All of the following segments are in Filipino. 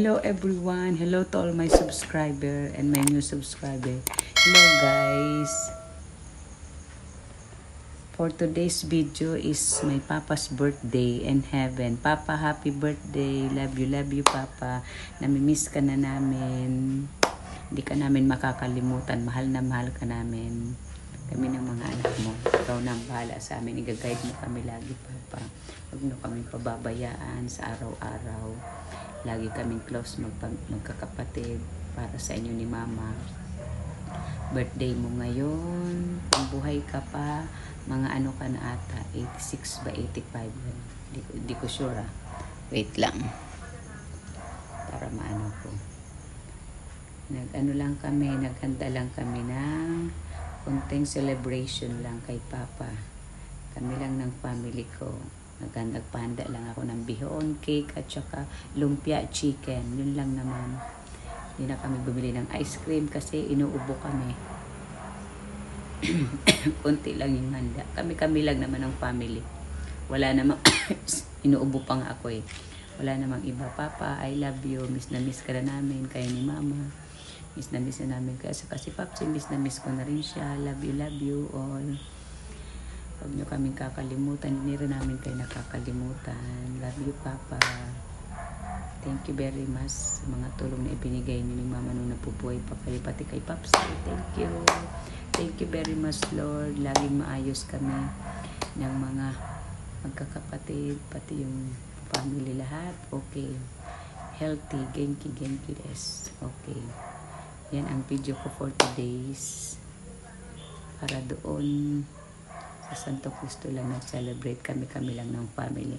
Hello everyone. Hello to all my subscriber and my new subscriber. Hello guys. For today's video is my papa's birthday in heaven. Papa, happy birthday. Love you Papa. Namimiss ka na namin. Hindi ka namin makakalimutan. Mahal na mahal ka namin. Kami ng mga anak mo. Ikaw na ang bahala sa amin. I-guide mo kami lagi, Papa. Huwag mo kami pababayaan sa araw-araw. Lagi kaming close magkakapatid para sa inyo ni Mama. Birthday mo ngayon. Kung buhay ka pa, mga ano ka na ata, 86 ba 85? Di ko sure. Wait lang. Para maano ko. Naghanda lang kami ng konting celebration lang kay Papa. Kami lang ng family ko. Nagpahanda lang ako ng bihon, cake, at saka lumpia chicken. Yun lang naman. Hindi na kami bumili ng ice cream kasi inuubo kami. Kunti lang yung handa. Kami lang naman ng family. Wala namang inuubo pa nga ako eh. Wala namang iba. Papa, I love you. Miss na miss ka na namin. Kayo ni Mama. Miss na miss na namin. Kasi Papsi, miss na miss ko na rin siya. Love you all. Huwag nyo kaming kakalimutan. Hindi rin namin kayo nakakalimutan. Love you, Papa. Thank you very much sa mga tulong na ibinigay ni Mama nung napubuhay pa kayo. Pati kay Papsi. Thank you. Thank you very much, Lord. Laging maayos kami ng mga magkakapatid. Pati yung family lahat. Okay. Healthy. Genki des. Okay. Yan ang video ko for today's. Para doon sa Santo Cristo lang nag-celebrate kami lang ng family.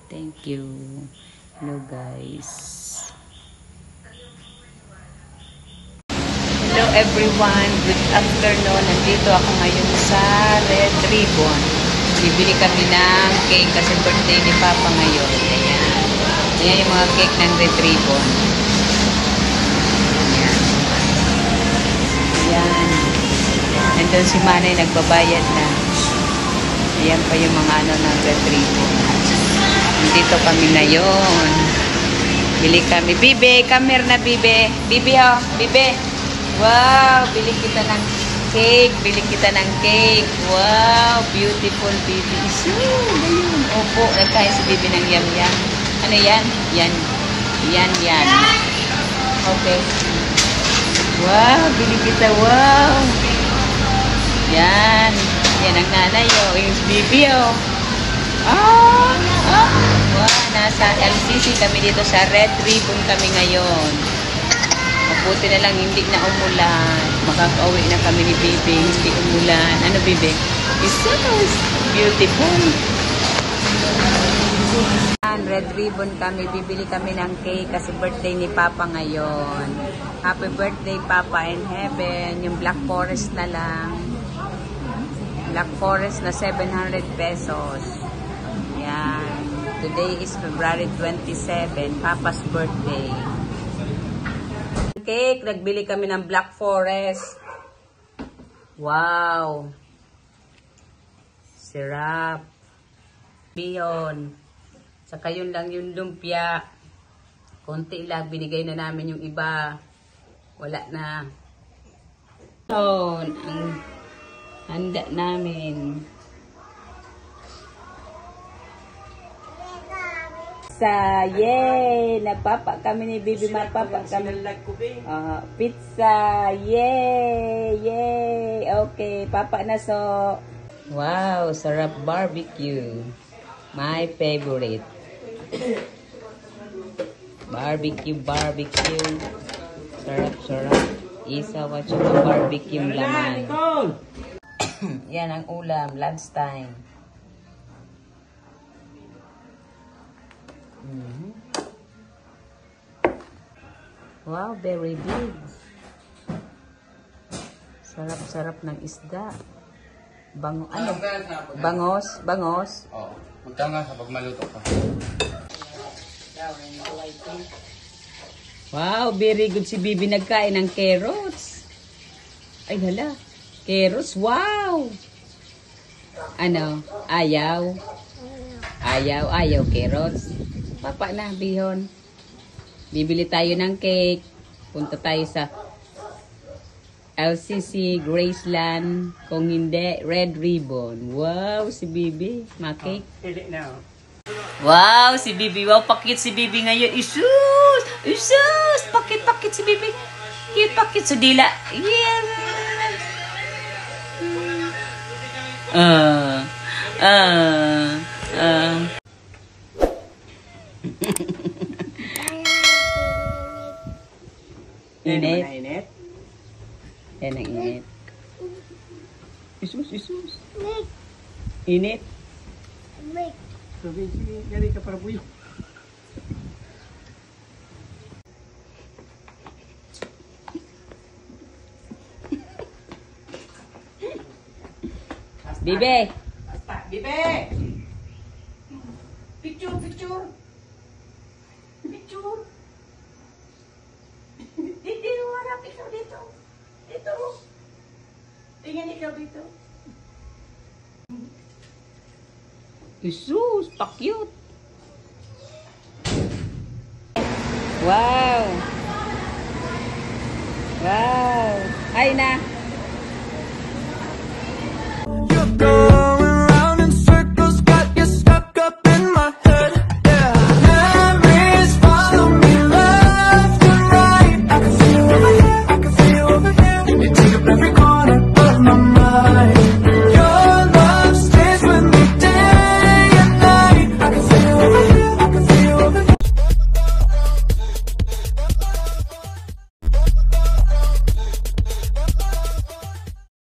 Thank you. Hello guys. Hello everyone. Good afternoon. Nandito ako ngayon sa Red Ribbon. Bibili kami ng cake kasi birthday ni Papa ngayon. Ayan. Ayan yung mga cake ng Red Ribbon. Ayan. Ayan. Nandun si Manay nagbabayad na. Ayan pa yung mga ano ng Red Ribbon. Dito kami ngayon. Bili kami. Bibe, come here na Bibe. Bibe ho, Bibe. Wow, bili kita ng cake. Bili kita ng cake. Wow, beautiful Bibe. Ayun. Opo, nagkain si Bibe ng yam-yam. Ano yan? Yan. Yan. Okay. Wow, bili kita. Wow. Yan. Yan ang nanay, oh. Yung bibi, oh. Wow, nasa LCC kami dito sa Red Ribbon kami ngayon. Mabuti na lang hindi na umulan. Makaka-uwi na kami ni Bibi. Hindi umulan. Ano, Bibi? It's so beautiful. Red Ribbon kami. Bibili kami ng cake kasi birthday ni Papa ngayon. Happy birthday, Papa in heaven. Yung Black Forest na lang. Black Forest na 700 pesos. Yan. Today is February 27, Papa's birthday. Cake, nagbili kami ng Black Forest. Wow. Syrup. Bihon. Saka yun lang yung lumpia. Konti lang, binigay na namin yung iba. Wala na. Ang handa namin. Yay! Nagpapa kami ni Bibi. Magpapa kami. Pizza! Yay! Okay, Papa na so. Wow, sarap barbecue. My favorite. Barbecue. Sarap. Isaw at saka barbecue laman. Yan ang ulam, lunchtime. Wow, very big. Sarap ng isda. Bangos. Oo. Magtanga sa pagmaluto ka. Wow, very good si Bibi nagkain ng carrots. Ay, hala. Carrots, wow! Ano? Ayaw carrots. Papa na, bihon. Bibili tayo ng cake. Punta tayo sa LCC, Graceland. Kung hindi, Red Ribbon. Wow, si Bibi. Ma-cake. Wow, si Bibi. Wow, pakit si Bibi ngayon. Isus! Isus! Pakit si Bibi. Cute pakit sa dila. Yeah. Init. Init. Yan ang init. Isus. Init. Sabi, sige, gari ka para buyo. Bibi. Bibe! Picture! Picture! Dito, wala picture dito. Dito. Tingnan ikaw dito. Isus, pa-cute. Wow. Wow. Ay na. You go.